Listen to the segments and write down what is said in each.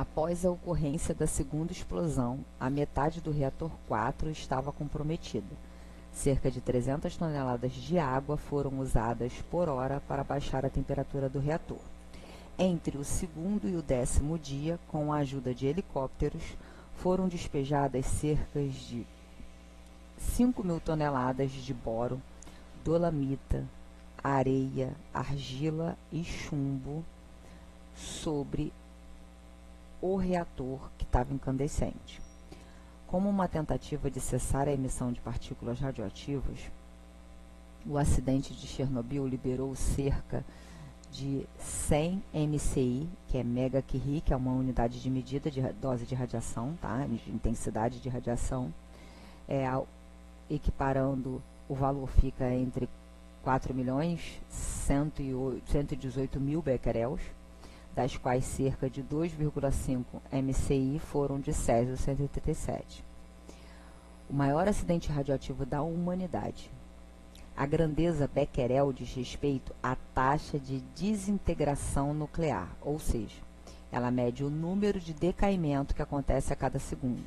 Após a ocorrência da segunda explosão, a metade do reator 4 estava comprometida. Cerca de 300 toneladas de água foram usadas por hora para baixar a temperatura do reator. Entre o segundo e o 10º dia, com a ajuda de helicópteros, foram despejadas cerca de 5.000 toneladas de boro, dolamita, areia, argila e chumbo sobre o reator que estava incandescente. Como uma tentativa de cessar a emissão de partículas radioativas, o acidente de Chernobyl liberou cerca de 100 MCI, que é megacurie, que é uma unidade de medida de dose de radiação, tá? De intensidade de radiação, equiparando, o valor fica entre 4.118.000 becquerels, das quais cerca de 2,5 MCI foram de Césio-137. O maior acidente radioativo da humanidade. A grandeza becquerel diz respeito à taxa de desintegração nuclear, ou seja, ela mede o número de decaimento que acontece a cada segundo.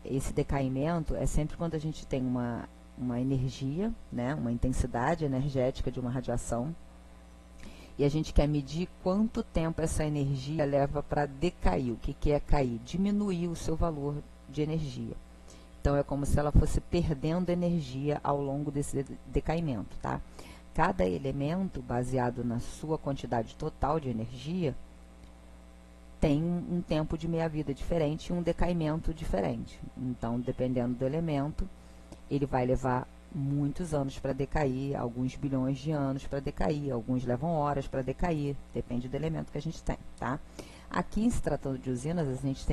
Esse decaimento é sempre quando a gente tem uma energia, né, uma intensidade energética de uma radiação, e a gente quer medir quanto tempo essa energia leva para decair. O que é cair? Diminuir o seu valor de energia. Então, é como se ela fosse perdendo energia ao longo desse decaimento, tá? Cada elemento, baseado na sua quantidade total de energia, tem um tempo de meia-vida diferente e um decaimento diferente. Então, dependendo do elemento, ele vai levar muitos anos para decair, alguns bilhões de anos para decair, alguns levam horas para decair, depende do elemento que a gente tem, tá? Aqui, se tratando de usinas, a gente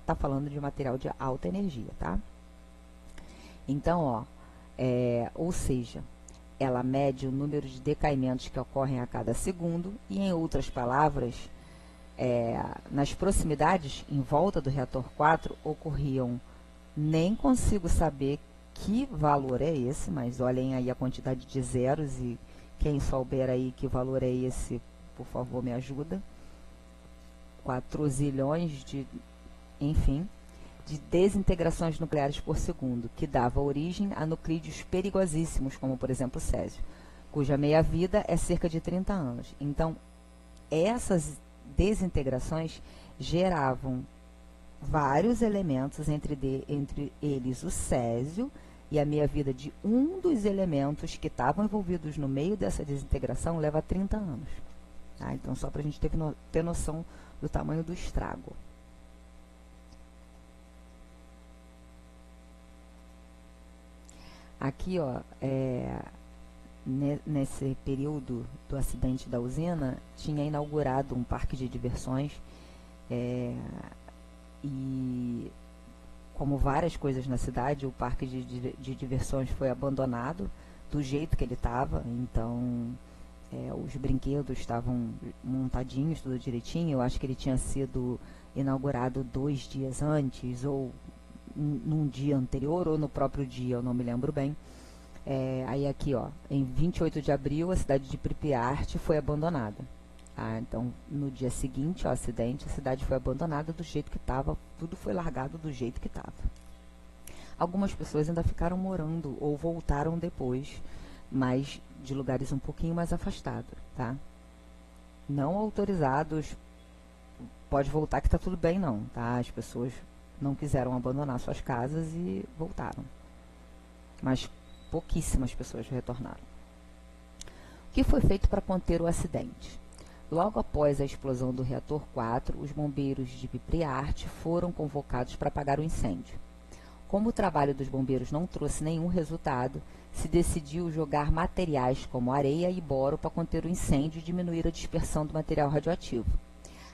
tá falando de material de alta energia, tá? Então, ou seja, ela mede o número de decaimentos que ocorrem a cada segundo e, em outras palavras, nas proximidades, em volta do reator 4, ocorriam, nem consigo saber que valor é esse, mas olhem aí a quantidade de zeros e quem souber aí que valor é esse, por favor, me ajuda. 4 zilhões enfim, de desintegrações nucleares por segundo, que dava origem a nuclídeos perigosíssimos, como, por exemplo, o césio, cuja meia-vida é cerca de 30 anos. Então, essas desintegrações geravam vários elementos, entre eles o césio, e a meia-vida de um dos elementos que estavam envolvidos no meio dessa desintegração leva 30 anos. Tá? Então, só para a gente ter noção do tamanho do estrago. Aqui, nesse período do acidente da usina, tinha inaugurado um parque de diversões e, como várias coisas na cidade, o parque de diversões foi abandonado do jeito que ele estava. Então, os brinquedos estavam montadinhos, tudo direitinho. Eu acho que ele tinha sido inaugurado 2 dias antes, ou num dia anterior, ou no próprio dia, eu não me lembro bem. Aí aqui, em 28 de abril, a cidade de Pripyat foi abandonada. Então, no dia seguinte ao acidente, a cidade foi abandonada do jeito que estava, tudo foi largado do jeito que estava. Algumas pessoas ainda ficaram morando ou voltaram depois, mas de lugares um pouquinho mais afastados, tá? Não autorizados, pode voltar que está tudo bem não, tá? As pessoas não quiseram abandonar suas casas e voltaram. Mas pouquíssimas pessoas retornaram. O que foi feito para conter o acidente? Logo após a explosão do reator 4, os bombeiros de Pripyat foram convocados para apagar o incêndio. Como o trabalho dos bombeiros não trouxe nenhum resultado, se decidiu jogar materiais como areia e boro para conter o incêndio e diminuir a dispersão do material radioativo.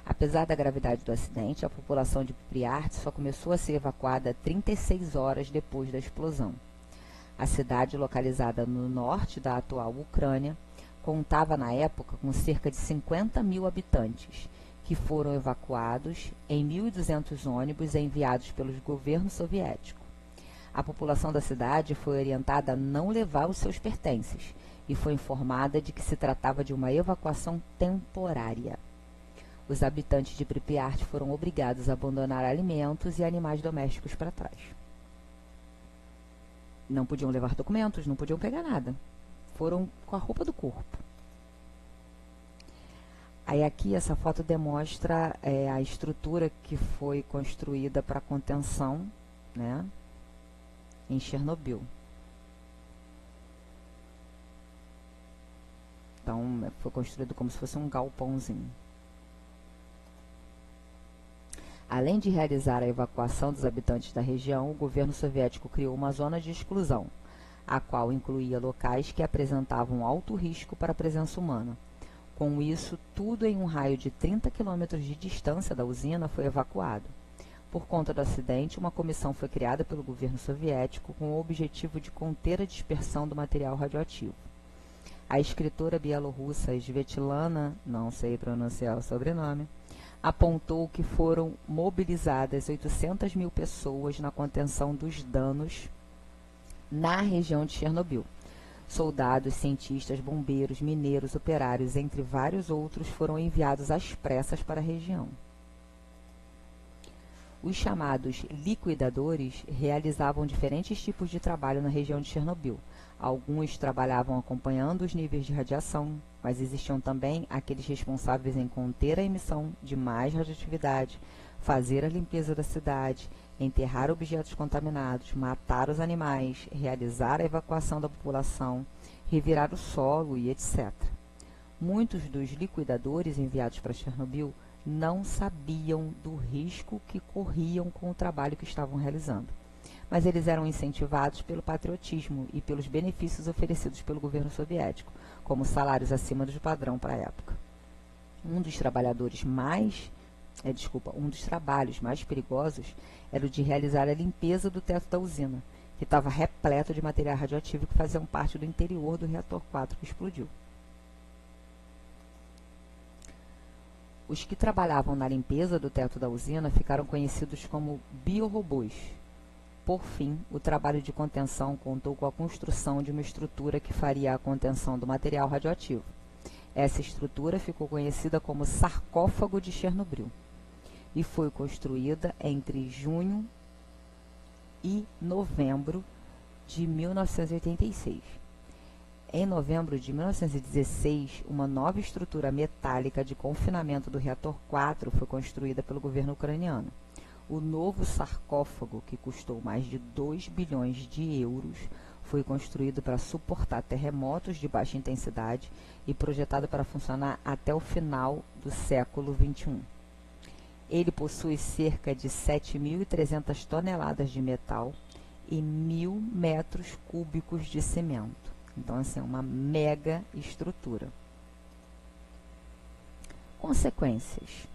Apesar da gravidade do acidente, a população de Pripyat só começou a ser evacuada 36 horas depois da explosão. A cidade, localizada no norte da atual Ucrânia, contava na época com cerca de 50.000 habitantes, que foram evacuados em 1.200 ônibus enviados pelos governos soviéticos. A população da cidade foi orientada a não levar os seus pertences e foi informada de que se tratava de uma evacuação temporária. Os habitantes de Pripyat foram obrigados a abandonar alimentos e animais domésticos para trás. Não podiam levar documentos, não podiam pegar nada. Foram com a roupa do corpo. Aí aqui essa foto demonstra a estrutura que foi construída para contenção, né, em Chernobyl. Então, foi construído como se fosse um galpãozinho. Além de realizar a evacuação dos habitantes da região, o governo soviético criou uma zona de exclusão, a qual incluía locais que apresentavam alto risco para a presença humana. Com isso, tudo em um raio de 30 quilômetros de distância da usina foi evacuado. Por conta do acidente, uma comissão foi criada pelo governo soviético com o objetivo de conter a dispersão do material radioativo. A escritora bielorrussa Svetlana, não sei pronunciar o sobrenome, apontou que foram mobilizadas 800 mil pessoas na contenção dos danos na região de Chernobyl. Soldados, cientistas, bombeiros, mineiros, operários, entre vários outros, foram enviados às pressas para a região. Os chamados liquidadores realizavam diferentes tipos de trabalho na região de Chernobyl. Alguns trabalhavam acompanhando os níveis de radiação, mas existiam também aqueles responsáveis em conter a emissão de mais radioatividade, fazer a limpeza da cidade, enterrar objetos contaminados, matar os animais, realizar a evacuação da população, revirar o solo e etc. Muitos dos liquidadores enviados para Chernobyl não sabiam do risco que corriam com o trabalho que estavam realizando, mas eles eram incentivados pelo patriotismo e pelos benefícios oferecidos pelo governo soviético, como salários acima do padrão para a época. Um dos trabalhos mais perigosos era o de realizar a limpeza do teto da usina, que estava repleto de material radioativo que faziam parte do interior do reator 4 que explodiu. Os que trabalhavam na limpeza do teto da usina ficaram conhecidos como biorobôs. Por fim, o trabalho de contenção contou com a construção de uma estrutura que faria a contenção do material radioativo. Essa estrutura ficou conhecida como sarcófago de Chernobyl e foi construída entre junho e novembro de 1986. Em novembro de 1916, uma nova estrutura metálica de confinamento do reator 4 foi construída pelo governo ucraniano. O novo sarcófago, que custou mais de 2 bilhões de euros, foi construído para suportar terremotos de baixa intensidade e projetado para funcionar até o final do século XXI. Ele possui cerca de 7.300 toneladas de metal e 1.000 metros cúbicos de cimento. Então, assim, é uma mega estrutura. Consequências.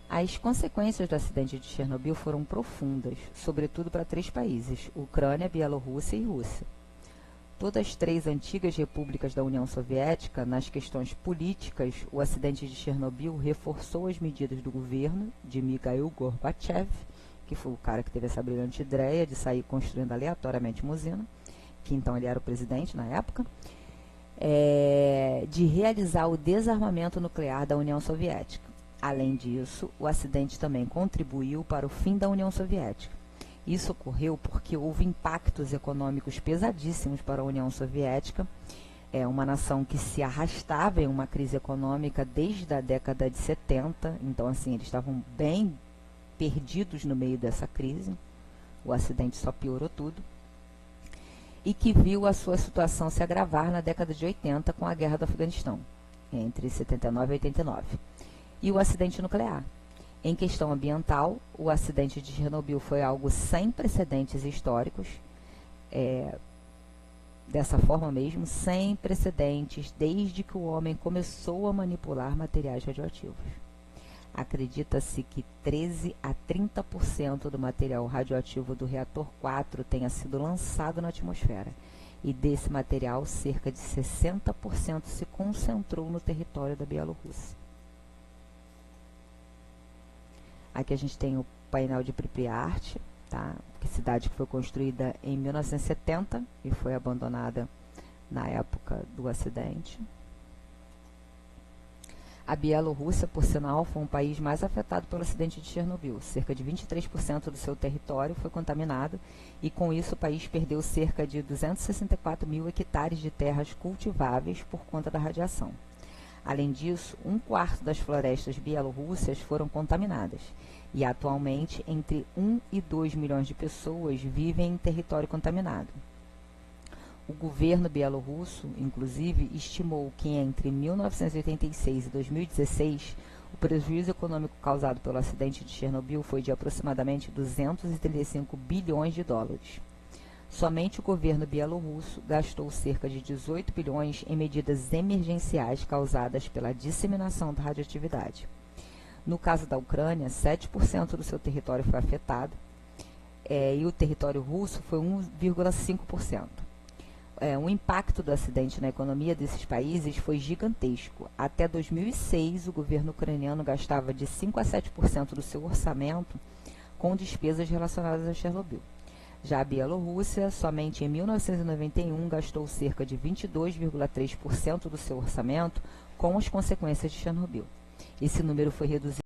As consequências do acidente de Chernobyl foram profundas, sobretudo para 3 países, Ucrânia, Bielorrússia e Rússia. Todas as 3 antigas repúblicas da União Soviética, nas questões políticas, o acidente de Chernobyl reforçou as medidas do governo de Mikhail Gorbachev, que foi o cara que teve essa brilhante ideia de sair construindo aleatoriamente uma usina, que então ele era o presidente na época, de realizar o desarmamento nuclear da União Soviética. Além disso, o acidente também contribuiu para o fim da União Soviética. Isso ocorreu porque houve impactos econômicos pesadíssimos para a União Soviética, uma nação que se arrastava em uma crise econômica desde a década de 70, então assim, eles estavam bem perdidos no meio dessa crise, o acidente só piorou tudo, e que viu a sua situação se agravar na década de 80 com a guerra do Afeganistão, entre 79 e 89, e o acidente nuclear. Em questão ambiental, o acidente de Chernobyl foi algo sem precedentes históricos, dessa forma mesmo, sem precedentes desde que o homem começou a manipular materiais radioativos. Acredita-se que 13 a 30% do material radioativo do reator 4 tenha sido lançado na atmosfera, e desse material, cerca de 60% se concentrou no território da Bielorrússia. Aqui a gente tem o painel de Pripyat, tá? Cidade que foi construída em 1970 e foi abandonada na época do acidente. A Bielorrússia, por sinal, foi um país mais afetado pelo acidente de Chernobyl. Cerca de 23% do seu território foi contaminado e, com isso, o país perdeu cerca de 264 mil hectares de terras cultiváveis por conta da radiação. Além disso, 1/4 das florestas bielorrussas foram contaminadas e, atualmente, entre 1 e 2 milhões de pessoas vivem em território contaminado. O governo bielorrusso, inclusive, estimou que entre 1986 e 2016, o prejuízo econômico causado pelo acidente de Chernobyl foi de aproximadamente 235 bilhões de dólares. Somente o governo bielorrusso gastou cerca de 18 bilhões em medidas emergenciais causadas pela disseminação da radioatividade. No caso da Ucrânia, 7% do seu território foi afetado, e o território russo foi 1,5%. O impacto do acidente na economia desses países foi gigantesco. Até 2006, o governo ucraniano gastava de 5 a 7% do seu orçamento com despesas relacionadas a Chernobyl. Já a Bielorrússia, somente em 1991, gastou cerca de 22,3% do seu orçamento com as consequências de Chernobyl. Esse número foi reduzido